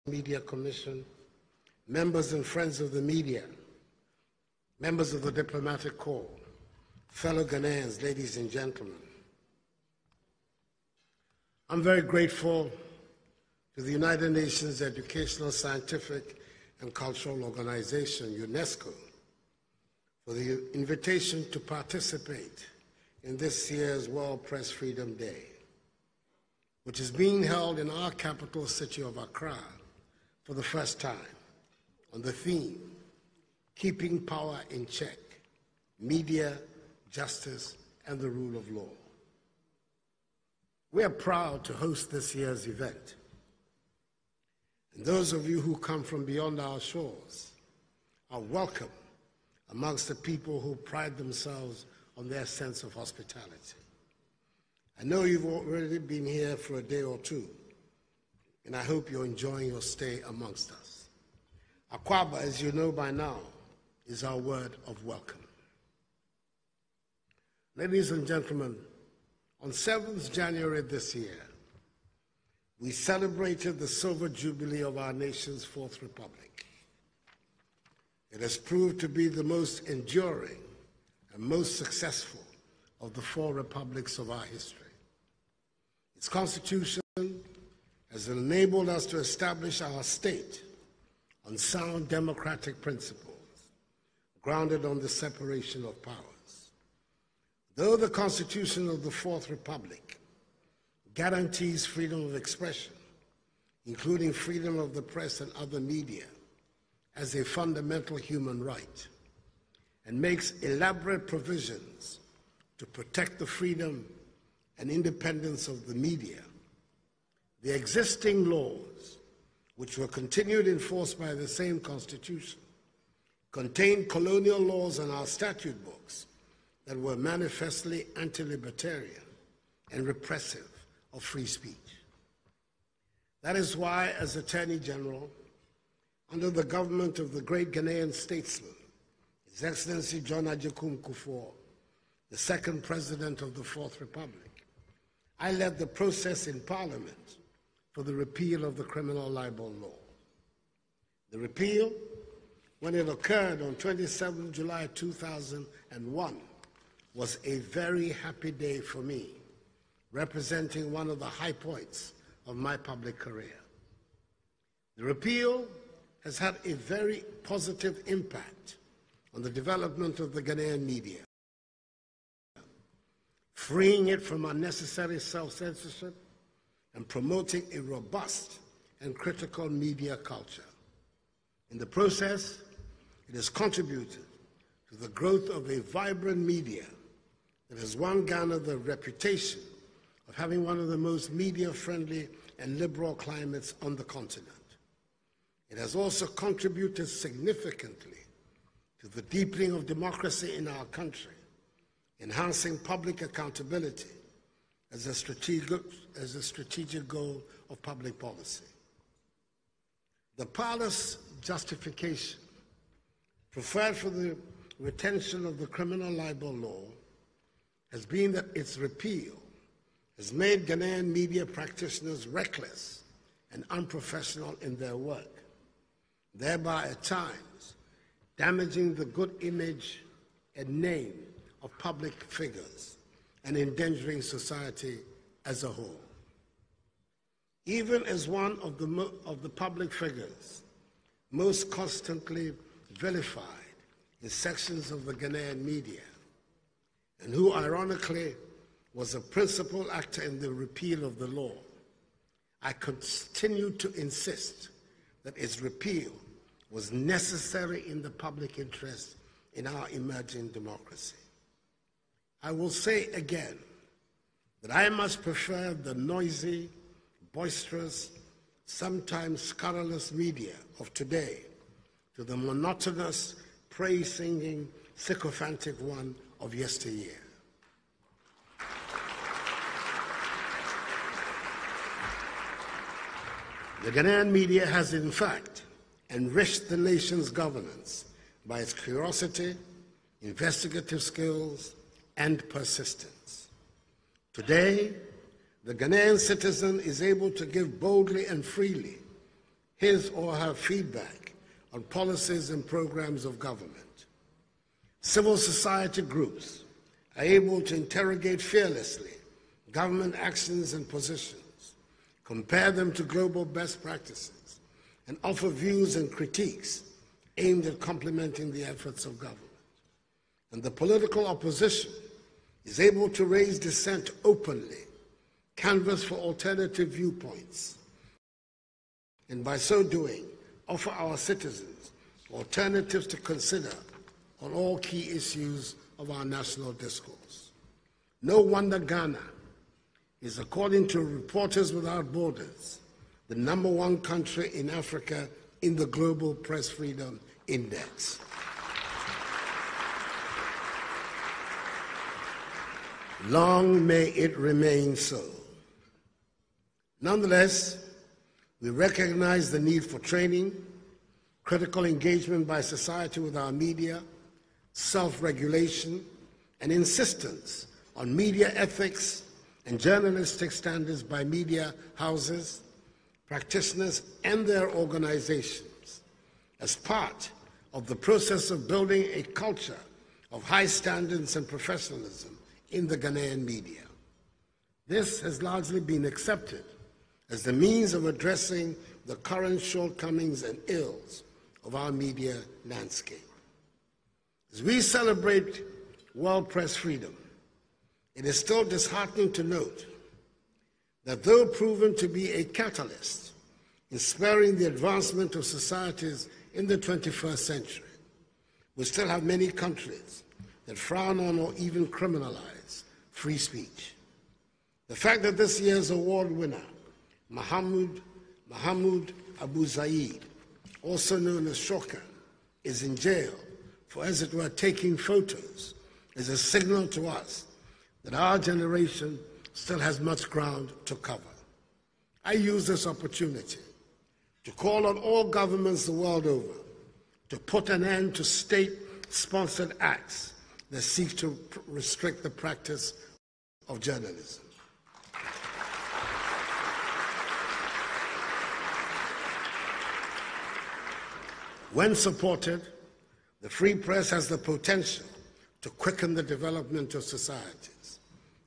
Media Commission, members and friends of the media, members of the diplomatic corps, fellow Ghanaians, ladies and gentlemen. I'm very grateful to the United Nations Educational, Scientific and Cultural Organization, UNESCO, for the invitation to participate in this year's World Press Freedom Day, which is being held in our capital city of Accra for the first time on the theme, Keeping Power in Check, Media, Justice, and the Rule of Law. We are proud to host this year's event. And those of you who come from beyond our shores are welcome amongst the people who pride themselves on their sense of hospitality. I know you've already been here for a day or two, and I hope you're enjoying your stay amongst us. Akwaba, as you know by now, is our word of welcome. Ladies and gentlemen, on 7th January this year, we celebrated the silver jubilee of our nation's Fourth Republic. It has proved to be the most enduring and most successful of the four republics of our history. Its constitution has enabled us to establish our state on sound democratic principles, grounded on the separation of powers. Though the Constitution of the Fourth Republic guarantees freedom of expression, including freedom of the press and other media, as a fundamental human right, and makes elaborate provisions to protect the freedom and independence of the media, the existing laws, which were continued in force by the same Constitution, contained colonial laws in our statute books that were manifestly anti-libertarian and repressive of free speech. That is why, as Attorney General, under the government of the great Ghanaian statesman, His Excellency John Agyekum Kufuor, the second President of the Fourth Republic, I led the process in Parliament for the repeal of the criminal libel law. The repeal, when it occurred on 27 July 2001, was a very happy day for me, representing one of the high points of my public career. The repeal has had a very positive impact on the development of the Ghanaian media, freeing it from unnecessary self-censorship and promoting a robust and critical media culture. In the process, it has contributed to the growth of a vibrant media that has won Ghana the reputation of having one of the most media-friendly and liberal climates on the continent. It has also contributed significantly to the deepening of democracy in our country, enhancing public accountability as a strategic goal of public policy. The parlous justification preferred for the retention of the criminal libel law has been that its repeal has made Ghanaian media practitioners reckless and unprofessional in their work, thereby at times damaging the good image and name of public figures and endangering society as a whole. Even as one of the public figures most constantly vilified in sections of the Ghanaian media, and who ironically was a principal actor in the repeal of the law, I continue to insist that its repeal was necessary in the public interest in our emerging democracy. I will say again that I much prefer the noisy, boisterous, sometimes scurrilous media of today to the monotonous, praise-singing, sycophantic one of yesteryear. The Ghanaian media has, in fact, enriched the nation's governance by its curiosity, investigative skills, and persistence. Today, the Ghanaian citizen is able to give boldly and freely his or her feedback on policies and programs of government. Civil society groups are able to interrogate fearlessly government actions and positions, compare them to global best practices, and offer views and critiques aimed at complementing the efforts of government. And the political opposition is able to raise dissent openly, canvass for alternative viewpoints, and by so doing, offer our citizens alternatives to consider on all key issues of our national discourse. No wonder Ghana is, according to Reporters Without Borders, the #1 country in Africa in the Global Press Freedom Index. Long may it remain so. Nonetheless, we recognize the need for training, critical engagement by society with our media, self-regulation, and insistence on media ethics and journalistic standards by media houses, practitioners, and their organizations as part of the process of building a culture of high standards and professionalism in the Ghanaian media. This has largely been accepted as the means of addressing the current shortcomings and ills of our media landscape. As we celebrate World Press Freedom, it is still disheartening to note that though proven to be a catalyst in spurring the advancement of societies in the 21st century, we still have many countries that frown on or even criminalize free speech. The fact that this year's award winner, Mahmoud Abu Zaid, also known as Shokan, is in jail for, as it were, taking photos, is a signal to us that our generation still has much ground to cover. I use this opportunity to call on all governments the world over to put an end to state-sponsored acts that seek to restrict the practice of journalism. When supported, the free press has the potential to quicken the development of societies.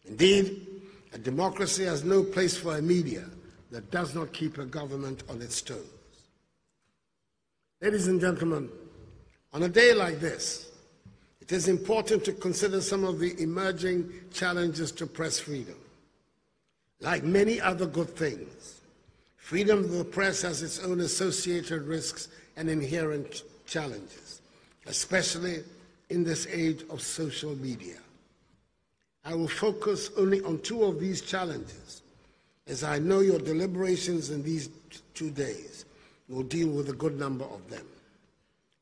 Indeed, a democracy has no place for a media that does not keep a government on its toes. Ladies and gentlemen, on a day like this, it is important to consider some of the emerging challenges to press freedom. Like many other good things, freedom of the press has its own associated risks and inherent challenges, especially in this age of social media. I will focus only on two of these challenges, as I know your deliberations in these 2 days will deal with a good number of them.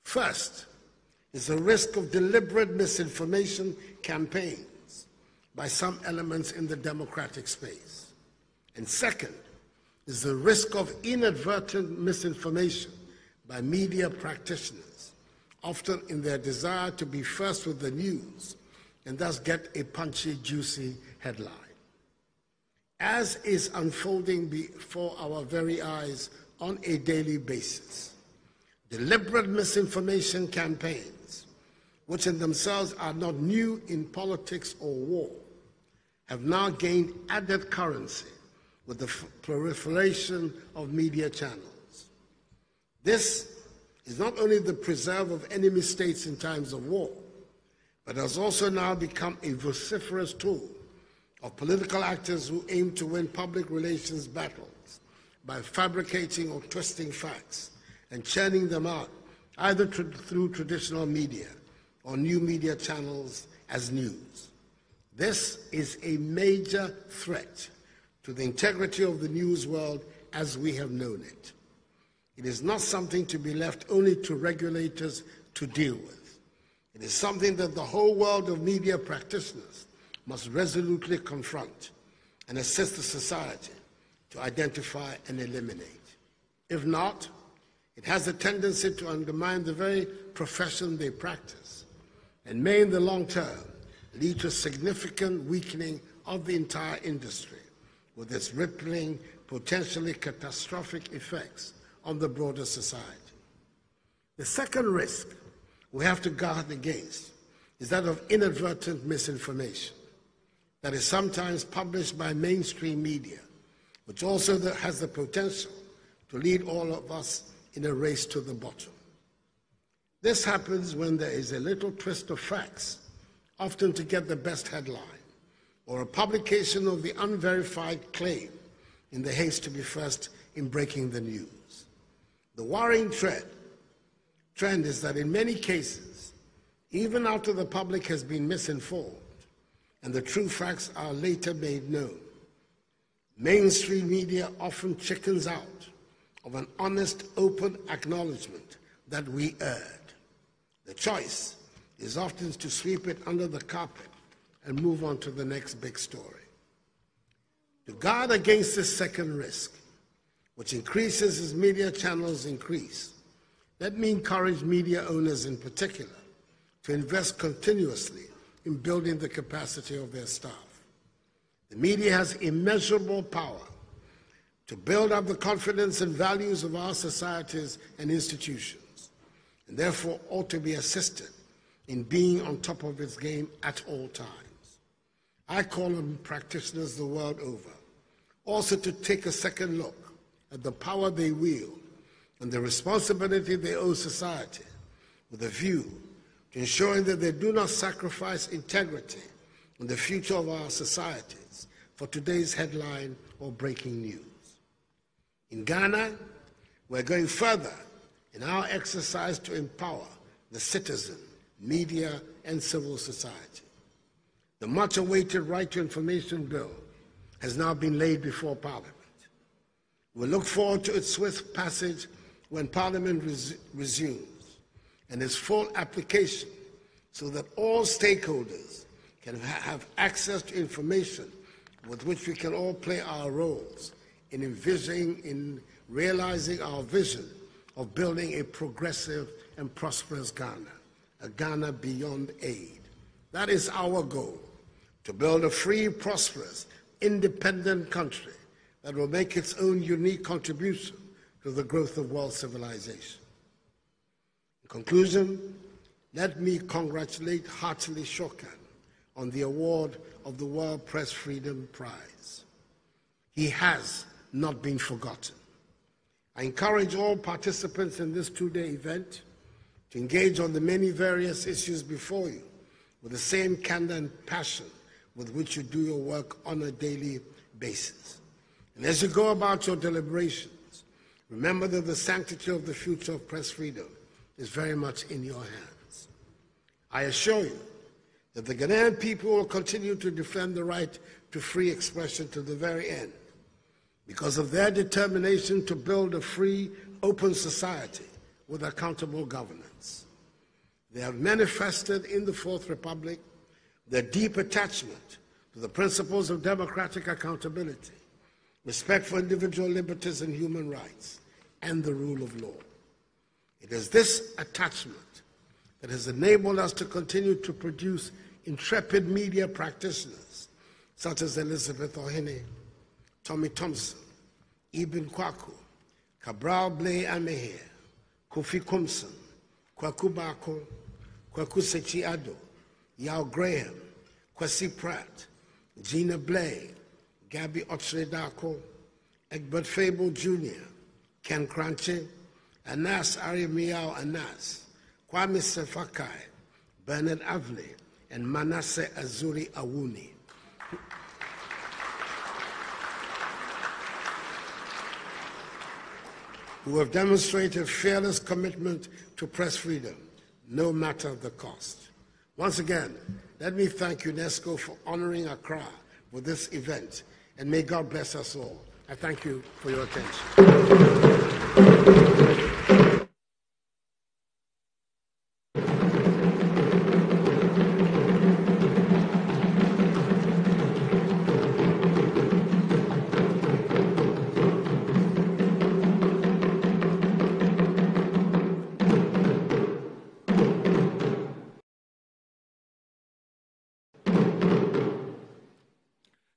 First is the risk of deliberate misinformation campaigns by some elements in the democratic space. And second is the risk of inadvertent misinformation by media practitioners, often in their desire to be first with the news and thus get a punchy, juicy headline. As is unfolding before our very eyes on a daily basis, deliberate misinformation campaigns, which in themselves are not new in politics or war, have now gained added currency with the proliferation of media channels. This is not only the preserve of enemy states in times of war, but has also now become a vociferous tool of political actors who aim to win public relations battles by fabricating or twisting facts and churning them out either through traditional media or new media channels as news. This is a major threat to the integrity of the news world as we have known it. It is not something to be left only to regulators to deal with. It is something that the whole world of media practitioners must resolutely confront and assist the society to identify and eliminate. If not, it has a tendency to undermine the very profession they practice and may in the long term lead to significant weakening of the entire industry with its rippling, potentially catastrophic effects on the broader society. The second risk we have to guard against is that of inadvertent misinformation that is sometimes published by mainstream media, which also has the potential to lead all of us in a race to the bottom. This happens when there is a little twist of facts, often to get the best headline, or a publication of the unverified claim in the haste to be first in breaking the news. The worrying trend is that in many cases, even after the public has been misinformed and the true facts are later made known, mainstream media often chickens out of an honest, open acknowledgement that we erred. The choice is often to sweep it under the carpet and move on to the next big story. To guard against this second risk, which increases as media channels increase, let me encourage media owners in particular to invest continuously in building the capacity of their staff. The media has immeasurable power to build up the confidence and values of our societies and institutions, and therefore ought to be assisted in being on top of its game at all times. I call on practitioners the world over also to take a second look at the power they wield and the responsibility they owe society, with a view to ensuring that they do not sacrifice integrity and the future of our societies for today's headline or breaking news. In Ghana, we're going further in our exercise to empower the citizen, media, and civil society. The much-awaited Right to Information Bill has now been laid before Parliament. We look forward to its swift passage when Parliament resumes and its full application so that all stakeholders can have access to information with which we can all play our roles in realizing our vision of building a progressive and prosperous Ghana, a Ghana beyond aid. That is our goal, to build a free, prosperous, independent country that will make its own unique contribution to the growth of world civilization. In conclusion, let me congratulate heartily Shokan on the award of the World Press Freedom Prize. He has not been forgotten. I encourage all participants in this two-day event to engage on the many various issues before you with the same candor and passion with which you do your work on a daily basis. And as you go about your deliberations, remember that the sanctity of the future of press freedom is very much in your hands. I assure you that the Ghanaian people will continue to defend the right to free expression to the very end because of their determination to build a free, open society with accountable governance. They have manifested in the Fourth Republic their deep attachment to the principles of democratic accountability, respect for individual liberties and human rights, and the rule of law. It is this attachment that has enabled us to continue to produce intrepid media practitioners such as Elizabeth Ohene, Tommy Thompson, Ibn Kwaku, Cabral Blay Amehir, Kofi Kumson, Kwaku Bako, Akufo-Addo, Yao Graham, Kwesi Pratt, Gina Blay, Gabby Otredako, Egbert Fable Jr., Ken Cranche, Anas Arimiao Anas, Kwame Sefakai, Bernard Avley, and Manasseh Azuri Awuni, who have demonstrated fearless commitment to press freedom, no matter the cost. Once again, let me thank UNESCO for honoring Accra with this event, and may God bless us all. I thank you for your attention.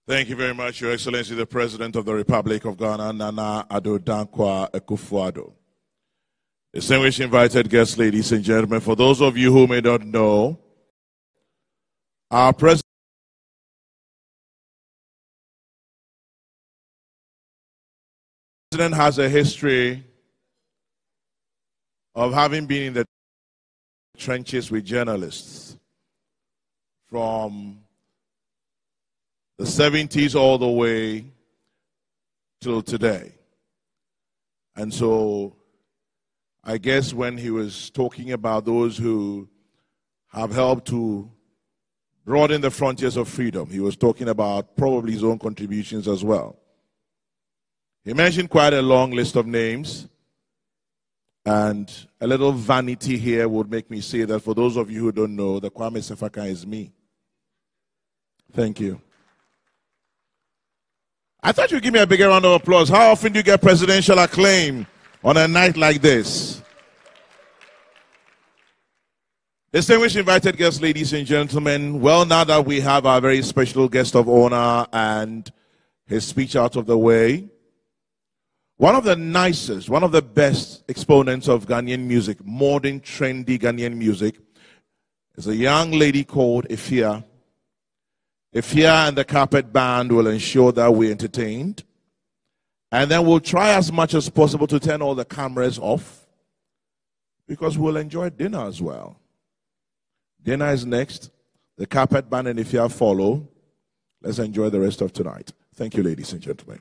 Thank you very much, Your Excellency, the President of the Republic of Ghana, Nana Addo Dankwa Akufo-Addo. Distinguished invited guests, ladies and gentlemen, for those of you who may not know, our President has a history of having been in the trenches with journalists from the 70s all the way till today. And so I guess when he was talking about those who have helped to broaden the frontiers of freedom, he was talking about probably his own contributions as well. He mentioned quite a long list of names, and a little vanity here would make me say that for those of you who don't know, the Kwame Sefaka is me. Thank you. I thought you'd give me a bigger round of applause. How often do you get presidential acclaim on a night like this? Distinguished invited guests, ladies and gentlemen, well, now that we have our very special guest of honor and his speech out of the way, one of the nicest, one of the best exponents of Ghanaian music, modern, trendy Ghanaian music, is a young lady called Efia. Efia and the Carpet Band will ensure that we're entertained. And then we'll try as much as possible to turn all the cameras off, because we'll enjoy dinner as well. Dinner is next. The Carpet Band and Efia follow. Let's enjoy the rest of tonight. Thank you, ladies and gentlemen.